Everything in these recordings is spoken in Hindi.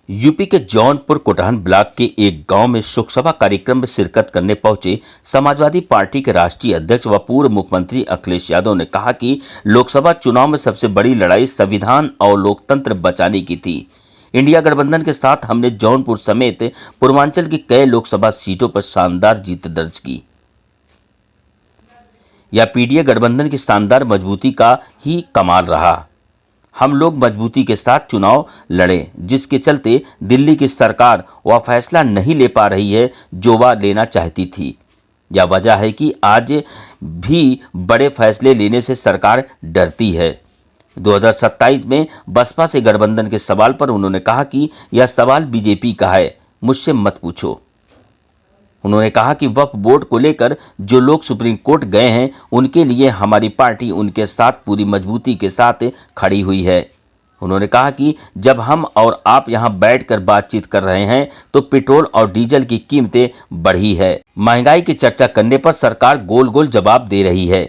यूपी के जौनपुर कोटहन ब्लॉक के एक गांव में शोकसभा कार्यक्रम में शिरकत करने पहुंचे समाजवादी पार्टी के राष्ट्रीय अध्यक्ष व पूर्व मुख्यमंत्री अखिलेश यादव ने कहा कि लोकसभा चुनाव में सबसे बड़ी लड़ाई संविधान और लोकतंत्र बचाने की थी। इंडिया गठबंधन के साथ हमने जौनपुर समेत पूर्वांचल की कई लोकसभा सीटों पर शानदार जीत दर्ज की। यह पीडीए गठबंधन की शानदार मजबूती का ही कमाल रहा। हम लोग मजबूती के साथ चुनाव लड़े, जिसके चलते दिल्ली की सरकार वह फैसला नहीं ले पा रही है जो वह लेना चाहती थी। यह वजह है कि आज भी बड़े फैसले लेने से सरकार डरती है। 2027 में बसपा से गठबंधन के सवाल पर उन्होंने कहा कि यह सवाल बीजेपी का है, मुझसे मत पूछो। उन्होंने कहा कि वक्फ बोर्ड को लेकर जो लोग सुप्रीम कोर्ट गए हैं, उनके लिए हमारी पार्टी उनके साथ पूरी मजबूती के साथ खड़ी हुई है। उन्होंने कहा कि जब हम और आप यहां बैठकर बातचीत कर रहे हैं तो पेट्रोल और डीजल की कीमतें बढ़ी है। महंगाई की चर्चा करने पर सरकार गोल गोल जवाब दे रही है।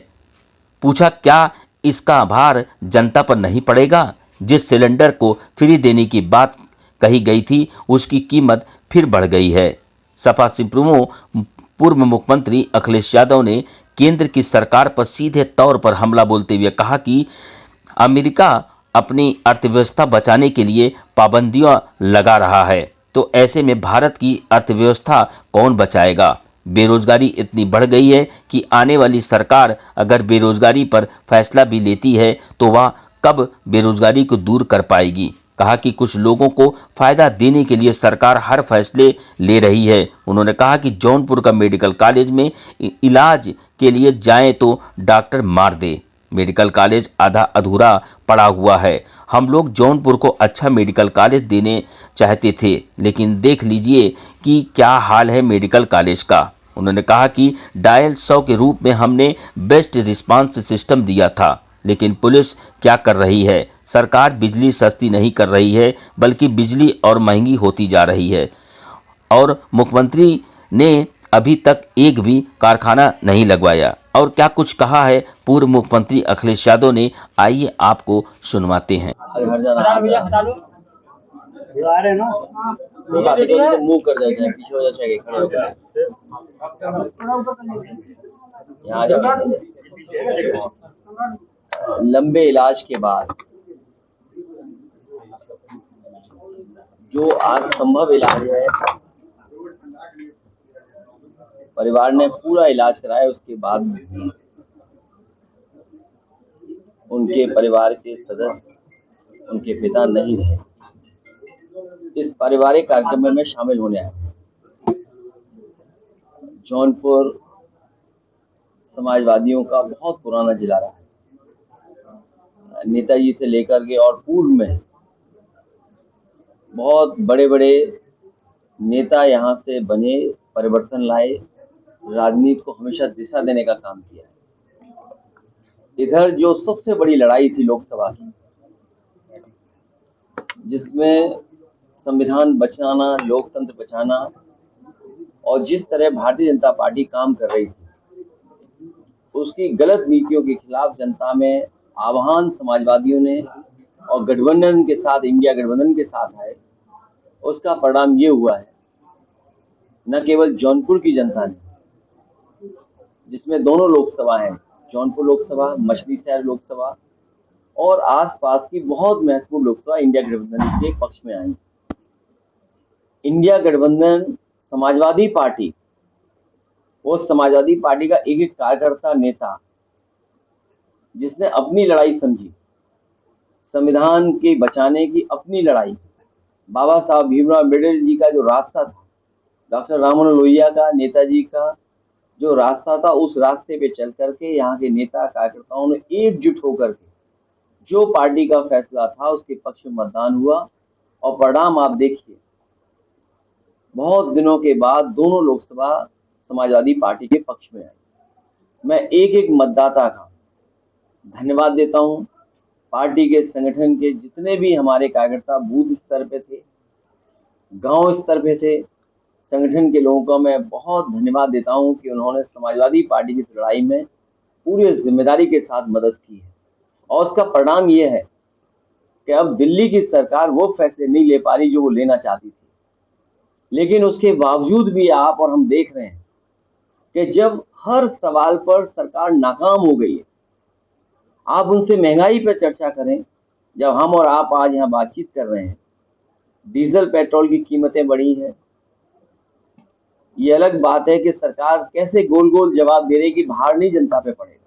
पूछा क्या इसका भार जनता पर नहीं पड़ेगा? जिस सिलेंडर को फ्री देने की बात कही गई थी, उसकी कीमत फिर बढ़ गई है। सपा सुप्रीमो पूर्व मुख्यमंत्री अखिलेश यादव ने केंद्र की सरकार पर सीधे तौर पर हमला बोलते हुए कहा कि अमेरिका अपनी अर्थव्यवस्था बचाने के लिए पाबंदियां लगा रहा है, तो ऐसे में भारत की अर्थव्यवस्था कौन बचाएगा? बेरोजगारी इतनी बढ़ गई है कि आने वाली सरकार अगर बेरोजगारी पर फैसला भी लेती है तो वह कब बेरोजगारी को दूर कर पाएगी? कहा कि कुछ लोगों को फायदा देने के लिए सरकार हर फैसले ले रही है। उन्होंने कहा कि जौनपुर का मेडिकल कॉलेज में इलाज के लिए जाएं तो डॉक्टर मार दे। मेडिकल कॉलेज आधा अधूरा पड़ा हुआ है। हम लोग जौनपुर को अच्छा मेडिकल कॉलेज देने चाहते थे, लेकिन देख लीजिए कि क्या हाल है मेडिकल कॉलेज का। उन्होंने कहा कि डायल 100 के रूप में हमने बेस्ट रिस्पांस सिस्टम दिया था, लेकिन पुलिस क्या कर रही है? सरकार बिजली सस्ती नहीं कर रही है, बल्कि बिजली और महंगी होती जा रही है। और मुख्यमंत्री ने अभी तक एक भी कारखाना नहीं लगवाया। और क्या कुछ कहा है पूर्व मुख्यमंत्री अखिलेश यादव ने, आइए आपको सुनवाते हैं। मुंह कर देते हैं पीछे हो जाए खड़े हो जाए लंबे इलाज के बाद जो आज संभव इलाज है, परिवार ने पूरा इलाज कराया, उसके बाद भी उनके परिवार के सदस्य उनके पिता नहीं रहे। इस पारिवारिक कार्यक्रम में शामिल होने आए। जौनपुर समाजवादियों का बहुत पुराना जिला रहा है। नेताजी से लेकर के और पूर्व में बहुत बड़े बड़े नेता यहाँ से बने, परिवर्तन लाए, राजनीति को हमेशा दिशा देने का काम किया। इधर जो सबसे बड़ी लड़ाई थी लोकसभा की, जिसमें संविधान बचाना, लोकतंत्र बचाना और जिस तरह भारतीय जनता पार्टी काम कर रही थी, उसकी गलत नीतियों के खिलाफ जनता में आह्वान समाजवादियों ने और गठबंधन के साथ, इंडिया गठबंधन के साथ आए। उसका परिणाम ये हुआ है, न केवल जौनपुर की जनता ने, जिसमें दोनों लोकसभा हैं, जौनपुर लोकसभा, मछली शहर लोकसभा और आसपास की बहुत महत्वपूर्ण लोकसभा इंडिया गठबंधन के पक्ष में आई। इंडिया गठबंधन समाजवादी पार्टी, वो समाजवादी पार्टी का एक एक कार्यकर्ता, नेता, जिसने अपनी लड़ाई समझी, संविधान के बचाने की अपनी लड़ाई, बाबा साहब भीमराव अम्बेडकर जी का जो रास्ता था, डॉक्टर राम मनोहर लोहिया का, नेताजी का जो रास्ता था, उस रास्ते पे चल करके यहाँ के नेता कार्यकर्ताओं ने एकजुट होकर के जो पार्टी का फैसला था उसके पक्ष में मतदान हुआ और परिणाम आप देखिए। बहुत दिनों के बाद दोनों लोकसभा समाजवादी पार्टी के पक्ष में आई। मैं एक एक मतदाता का धन्यवाद देता हूं। पार्टी के संगठन के जितने भी हमारे कार्यकर्ता बूथ स्तर पे थे, गांव स्तर पे थे, संगठन के लोगों का मैं बहुत धन्यवाद देता हूं कि उन्होंने समाजवादी पार्टी की लड़ाई में पूरी जिम्मेदारी के साथ मदद की है। और उसका परिणाम ये है कि अब दिल्ली की सरकार वो फैसले नहीं ले पा रही जो वो लेना चाहती थी। लेकिन उसके बावजूद भी आप और हम देख रहे हैं कि जब हर सवाल पर सरकार नाकाम हो गई है, आप उनसे महंगाई पर चर्चा करें, जब हम और आप आज यहाँ बातचीत कर रहे हैं, डीजल पेट्रोल की कीमतें बढ़ी हैं। ये अलग बात है कि सरकार कैसे गोल गोल जवाब दे रही कि भार नहीं जनता पे पड़ेगा।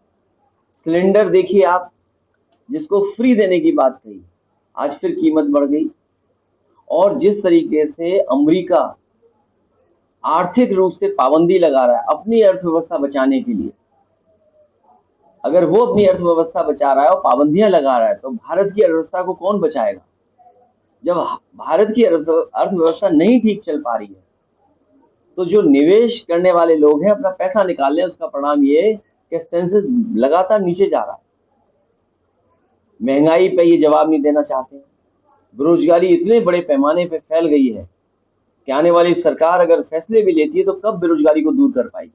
सिलेंडर देखिए आप, जिसको फ्री देने की बात कही, आज फिर कीमत बढ़ गई। और जिस तरीके से अमेरिका आर्थिक रूप से पाबंदी लगा रहा है अपनी अर्थव्यवस्था बचाने के लिए, अगर वो अपनी अर्थव्यवस्था बचा रहा है और पाबंदियां लगा रहा है, तो भारत की अर्थव्यवस्था को कौन बचाएगा? जब भारत की अर्थव्यवस्था नहीं ठीक चल पा रही है, तो जो निवेश करने वाले लोग हैं अपना पैसा निकाल रहे हैं, उसका परिणाम ये है कि सेंसेक्स लगातार नीचे जा रहा है। महंगाई पे ये जवाब नहीं देना चाहते हैं। बेरोजगारी इतने बड़े पैमाने पे फैल गई है कि आने वाली सरकार अगर फैसले भी लेती है तो कब बेरोजगारी को दूर कर पाएगी?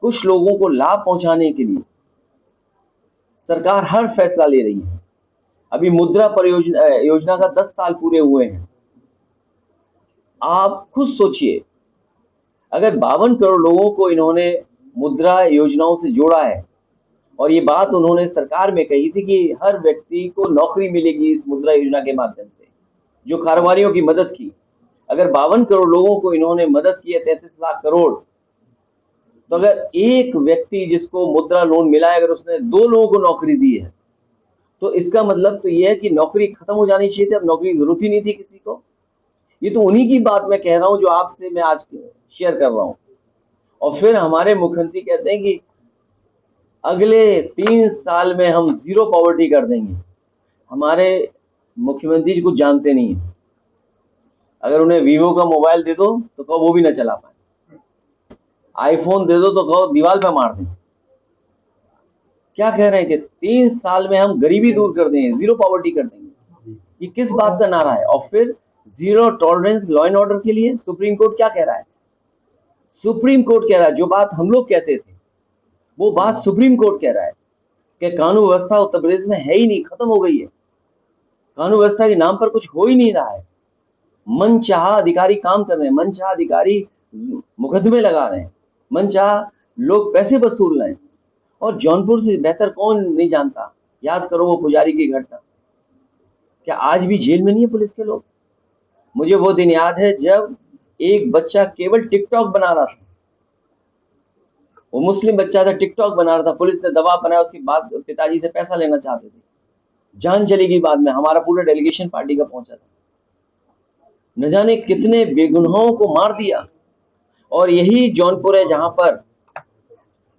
कुछ लोगों को लाभ पहुंचाने के लिए सरकार हर फैसला ले रही है। अभी मुद्रा परियोजना योजना का 10 साल पूरे हुए हैं। आप खुद सोचिए, अगर 52 करोड़ लोगों को इन्होंने मुद्रा योजनाओं से जोड़ा है, और ये बात उन्होंने सरकार में कही थी कि हर व्यक्ति को नौकरी मिलेगी इस मुद्रा योजना के माध्यम से, जो कारोबारियों की मदद की। अगर 52 करोड़ लोगों को इन्होंने मदद की है, 33 लाख करोड़, तो अगर एक व्यक्ति जिसको मुद्रा लोन मिला है, अगर उसने 2 लोगों को नौकरी दी है, तो इसका मतलब तो ये है कि नौकरी खत्म हो जानी चाहिए थी, अब नौकरी की जरूरत ही नहीं थी किसी को। ये तो उन्हीं की बात मैं कह रहा हूं जो आपसे मैं आज शेयर कर रहा हूं। और फिर हमारे मुख्यमंत्री कहते हैं कि अगले 3 साल में हम जीरो पॉवर्टी कर देंगे। हमारे मुख्यमंत्री जी को जानते नहीं है। अगर उन्हें वीवो का मोबाइल दे दो तो कहो वो भी ना चला पाए, आईफोन दे दो तो कहो दीवार पे मार दें। क्या कह रहे हैं कि 3 साल में हम गरीबी दूर कर देंगे, जीरो पॉवर्टी कर देंगे। ये किस बात का नारा है? और फिर zero tolerance law and order के लिए सुप्रीम कोर्ट क्या कह रहा है? सुप्रीम कोर्ट कह रहा है जो बात हम लोग कहते थे, वो बात सुप्रीम कोर्ट कह रहा है कि कानून व्यवस्था उत्तर प्रदेश में है ही नहीं, खत्म हो गई है। कानून व्यवस्था के नाम पर कुछ हो ही नहीं रहा है। मनचाहा अधिकारी काम कर रहे हैं, मनचाहा अधिकारी मुकदमे लगा रहे हैं, मनचाहा लोग पैसे वसूल रहे हैं। और जौनपुर से बेहतर कौन नहीं जानता, याद करो वो पुजारी की घटना। क्या आज भी जेल में नहीं है पुलिस के लोग? मुझे वो दिन याद है जब एक बच्चा केवल टिकटॉक बना रहा था, वो मुस्लिम बच्चा था, टिकटॉक बना रहा था, पुलिस ने दबाव बनाया, उसके बाद पिताजी से पैसा लेना चाहते थे, जान चलेगी। बाद में हमारा पूरा डेलीगेशन पार्टी का पहुंचा था, न जाने कितने बेगुनाहों को मार दिया। और यही जौनपुर है जहां पर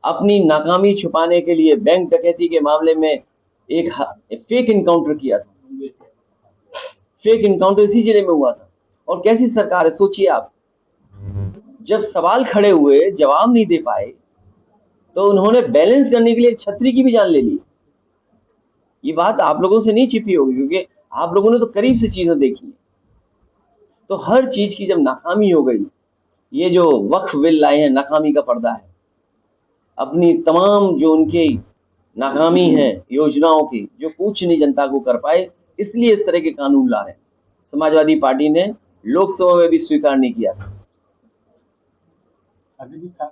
अपनी नाकामी छुपाने के लिए बैंक डकैती के मामले में एक फेक इनकाउंटर किया था। फेक इनकाउंटर इसी जिले में हुआ था। और कैसी सरकार है सोचिए आप, जब सवाल खड़े हुए जवाब नहीं दे पाए तो उन्होंने बैलेंस करने के लिए छतरी की भी जान ले ली। ये बात आप लोगों से नहीं छिपी होगी क्योंकि आप लोगों ने तो करीब से चीजें देखी। तो हर चीज की जब नाकामी हो गई, ये जो वक्फ बिल लाए हैं नाकामी का पर्दा है। अपनी तमाम जो उनकी नाकामी है योजनाओं की, जो कुछ नहीं जनता को कर पाए, इसलिए इस तरह के कानून ला रहे हैं। समाजवादी पार्टी ने लोकसभा में भी स्वीकार नहीं किया था।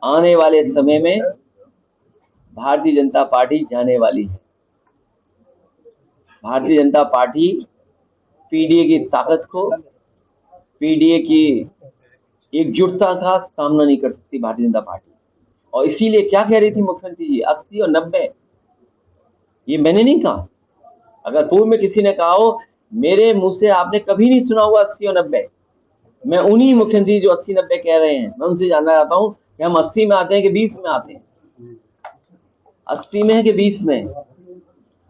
आने वाले समय में भारतीय जनता पार्टी जाने वाली है। भारतीय जनता पार्टी पीडीए की ताकत को, पीडीए की एकजुटता का सामना नहीं कर सकती भारतीय जनता पार्टी। और इसीलिए क्या कह रही थी मुख्यमंत्री जी, 80 और 90, ये मैंने नहीं कहा। अगर पूर्व में किसी ने कहा हो, मेरे मुंह से आपने कभी नहीं सुना हुआ 80 और 90। मैं उन्हीं मुख्यमंत्री जो 80-90 कह रहे हैं, मैं उनसे जानना चाहता हूं कि हम 80 में आते हैं कि 20 में आते हैं, 80 में है कि 20 में।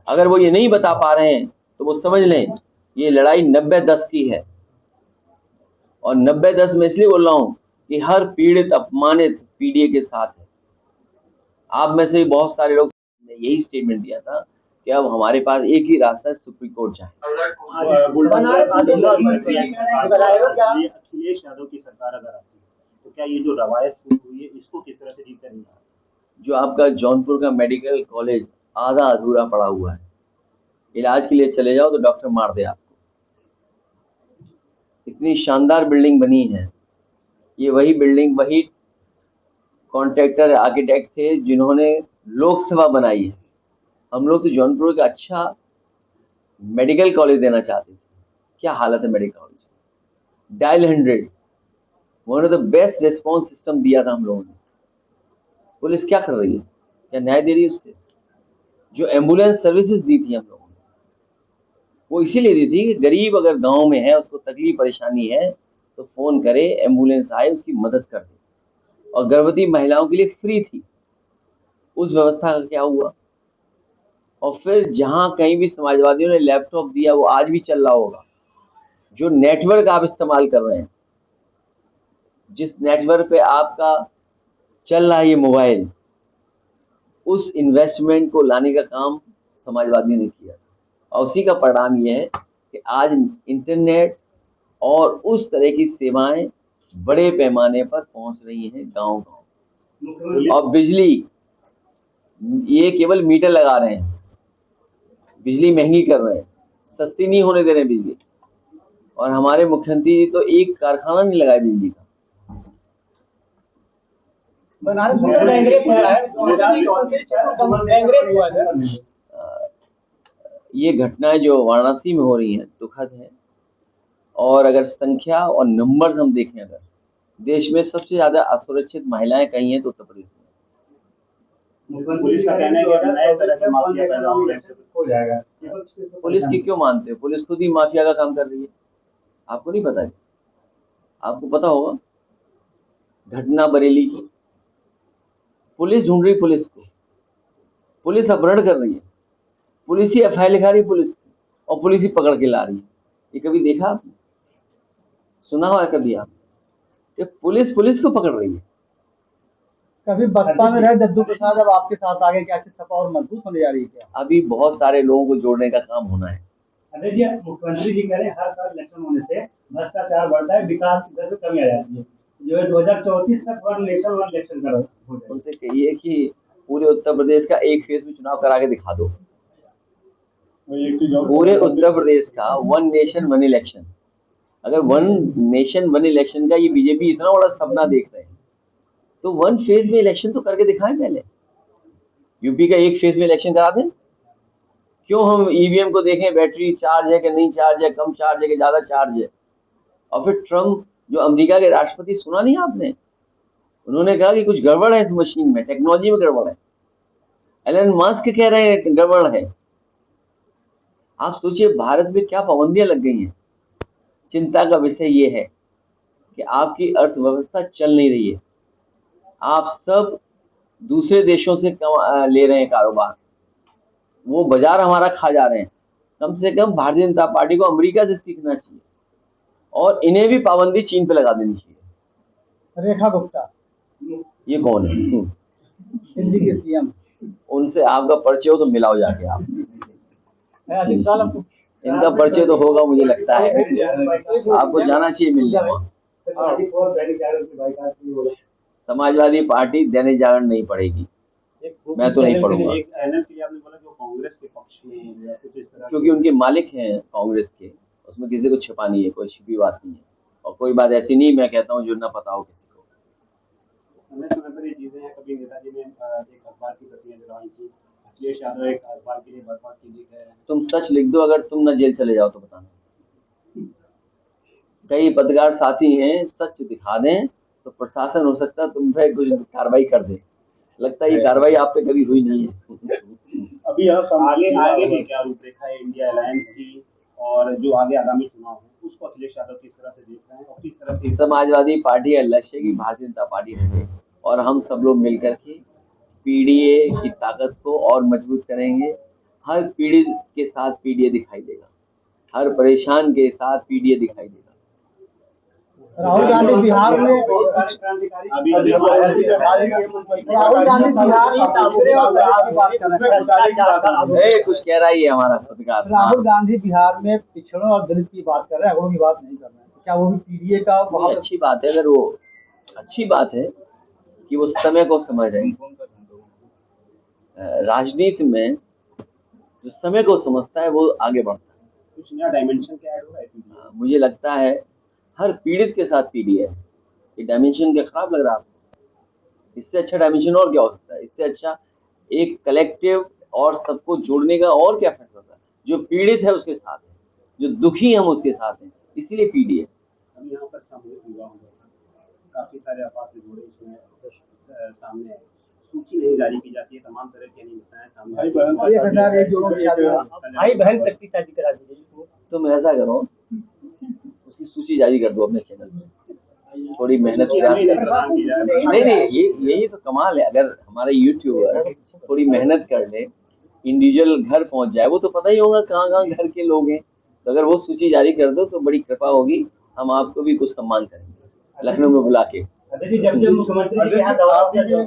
अगर वो ये नहीं बता पा रहे हैं तो वो समझ लें ये लड़ाई 90-10 की है। और 90-10 में इसलिए बोल रहा हूं कि हर पीड़ित अपमानित पीडीए के साथ है। आप में से बहुत सारे लोग ने यही स्टेटमेंट दिया था कि अब हमारे पास एक ही रास्ता है, सुप्रीम कोर्ट जाए। अखिलेश यादव की सरकार अगर आती है तो क्या ये जो रवायत शुरू हुई है इसको किस तरह से ठीक करेंगे? जो आपका जौनपुर का मेडिकल कॉलेज आधा अधूरा पड़ा हुआ है, इलाज के लिए चले जाओ तो डॉक्टर मार दे आपको। इतनी शानदार बिल्डिंग बनी है। ये वही बिल्डिंग, वही कॉन्ट्रैक्टर आर्किटेक्ट थे जिन्होंने लोकसभा बनाई है। हम लोग तो जौनपुर का अच्छा मेडिकल कॉलेज देना चाहते थे। क्या हालत है medical college. Dial 100 one of the best response system दिया था हम लोगों ने। पुलिस क्या कर रही है, क्या न्याय दे रही है उससे? जो एम्बुलेंस सर्विसेज दी थी हम लोगों ने, वो इसीलिए दी थी कि गरीब अगर गांव में है, उसको तकलीफ परेशानी है तो फोन करे, एम्बुलेंस आए, उसकी मदद कर दे। और गर्भवती महिलाओं के लिए फ्री थी। उस व्यवस्था का क्या हुआ? और फिर जहां कहीं भी समाजवादियों ने लैपटॉप दिया, वो आज भी चल रहा होगा। जो नेटवर्क आप इस्तेमाल कर रहे हैं, जिस नेटवर्क पे आपका चल रहा है ये मोबाइल, उस इन्वेस्टमेंट को लाने का काम समाजवादी ने किया। और उसी का परिणाम ये है कि आज इंटरनेट और उस तरह की सेवाएं बड़े पैमाने पर पहुंच रही हैं गांव-गांव। और बिजली, ये केवल मीटर लगा रहे हैं, बिजली महंगी कर रहे हैं, सस्ती नहीं होने दे रहे हैं बिजली। और हमारे मुख्यमंत्री जी तो एक कारखाना नहीं लगाए बिजली का। बनारस में गैंगरेप हुआ है। ये घटनाएं जो वाराणसी में हो रही हैं दुखद है। और अगर संख्या और नंबर्स हम देखें, अगर देश में सबसे ज्यादा असुरक्षित महिलाएं कहीं हैं तो उत्तर प्रदेश में। पुलिस का कहना है कि नए तरह के माफिया पैदा हो जाएगा। पुलिस की क्यों मानते हो? पुलिस खुद ही माफिया का काम कर रही है। आपको नहीं पता है? आपको पता होगा। घटना बरेली की, पुलिस ढूंढ रही पुलिस को, पुलिस अपहरण कर रही है, पुलिस ही एफआईआर लिखा रही है पुलिस की, और पुलिस ही पकड़ के ला रही है। ये कभी देखा आपने? सुना हुआ है कभी आप कि पुलिस को पकड़ रही है? कभी बसपा में रहे दद्दू प्रसाद, अब आपके साथ आगे क्या सपा और मजबूत होने जा रही है क्या? अभी बहुत सारे लोगों को जोड़ने का काम होना है। अरे जी, मुख्यमंत्री जी कह रहे हैं हर साल इलेक्शन होने से भ्रष्टाचार बढ़ता है, विकास की दर में कमी आ जाती है। जो है 2034 तक वन इलेक्शन हो जाए। उनसे कहिए कि पूरे उत्तर प्रदेश का एक फेज में चुनाव करा के दिखा दो। पूरे उत्तर प्रदेश का वन नेशन वन इलेक्शन। अगर वन नेशन वन इलेक्शन का ये बीजेपी इतना बड़ा सपना देख रहे हैं तो वन फेज में इलेक्शन तो करके दिखाएं पहले। यूपी का एक फेज में इलेक्शन करा दें। क्यों हम ईवीएम को देखें, बैटरी चार्ज है कि नहीं चार्ज है, कम चार्ज है कि ज्यादा चार्ज है। और फिर ट्रम्प जो अमेरिका के राष्ट्रपति, सुना नहीं आपने? उन्होंने कहा कि कुछ गड़बड़ है इस मशीन में, टेक्नोलॉजी में गड़बड़ है। एलन मस्क कह रहे हैं गड़बड़ है। आप सोचिए भारत में क्या पाबंदियां लग गई हैं। चिंता का विषय ये है कि आपकी अर्थव्यवस्था चल नहीं रही है। आप सब दूसरे देशों से ले रहे हैं कारोबार, वो बाजार हमारा खा जा रहे हैं। कम से कम भारतीय जनता पार्टी को अमेरिका से सीखना चाहिए और इन्हें भी पाबंदी चीन पे लगा देनी चाहिए। रेखा गुप्ता, ये कौन है? दिल्ली के सीएम। उनसे आपका परिचय हो तो मिलाओ जाके आप। इनका परिचय तो होगा मुझे लगता है, आपको जाना चाहिए मिलने वहाँ। समाजवादी पार्टी दैनिक जागरण नहीं पढ़ेगी, मैं तो नहीं पढ़ूंगा। क्योंकि उनके मालिक हैं कांग्रेस के, उसमें किसी को छिपा नहीं है, कोई छिपी बात नहीं है। और कोई बात ऐसी नहीं मैं कहता हूँ जो ना पता हो किसी को। कभी नेताजी ने एक अखबार की प्रतियां जलाई थी, अखिलेश यादव एक अखबार के लिए बर्बाद की गई है। तुम सच लिख दो, अगर तुम ना जेल चले जाओ तो बताना। कई पत्रकार साथी हैं, सच दिखा दें तो प्रशासन हो सकता है तुम पे कुछ कार्रवाई कर दे। लगता है ये कार्रवाई आप पे कभी हुई नहीं है। अभी आगे क्या रूपरेखा है इंडिया अलायंस की, और जो आगे आगामी चुनाव है उसको अखिलेश यादव किस तरह से देख रहे हैं और किस तरह से? समाजवादी पार्टी का लक्ष्य है कि भारतीय जनता पार्टी रहे और हम सब लोग मिलकर के पीडीए की ताकत को और मजबूत करेंगे। हर पीड़ित के साथ पीडीए दिखाई देगा, हर परेशान के साथ पीडीए दिखाई देगा। राहुल गांधी बिहार में कुछ कह रहा ही है हमारा पत्रकार। राहुल गांधी बिहार में पिछड़ों और दलित की बात कर रहे हैं, अगड़ों की बात नहीं कर रहे हैं। क्या वो भी पीडीए का? अच्छी बात है, अगर वो अच्छी बात है कि वो समय को समझ रहे हैं। राजनीति में जो समय को समझता है वो आगे बढ़ता है। कुछ नया डायमेंशन क्या ऐड हो रहा है? मुझे लगता है हर पीड़ित के साथ पीड़ी है। ये डायमेंशन क्या खराब लग रहा है आपको? इससे अच्छा डायमेंशन और क्या हो सकता है? इससे अच्छा एक कलेक्टिव और सबको जोड़ने का और क्या फैसला होता है? जो पीड़ित है उसके साथ है, जो दुखी हम उसके साथ हैं, इसीलिए पीड़ी है। हम यहाँ पर सामूहिक विवाह हो गया, काफी सारे आपात जोड़े इसमें सामने आए। सूची नहीं जारी की जाती है, तमाम तरह की अनियमितताएं सामने भाई बहन तक की शादी करा दी गई। तुम ऐसा करो, उसकी सूची जारी कर दो अपने चैनल पे, थोड़ी मेहनत प्रयास कर। नहीं, ये यही तो कमाल है। अगर हमारे यूट्यूबर थोड़ी मेहनत कर ले, इंडिविजुअल घर पहुंच जाए, वो तो पता ही होगा कहाँ घर के लोग हैं, तो अगर वो सूची जारी कर दो तो बड़ी कृपा होगी, हम आपको भी कुछ सम्मान करेंगे लखनऊ में बुला के। जब मुख्यमंत्री के यहाँ समाजवादियों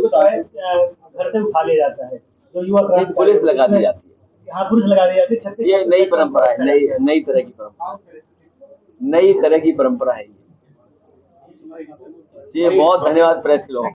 को घर से उठा लिया जाता है, तो युवा पुलिस लगा दी जाती है। यहाँ पुलिस लगा दी जाती है। ये नई परंपरा है, नई तरह की परंपरा, नई तरह की परंपरा है ये। बहुत धन्यवाद प्रेस के लोगों।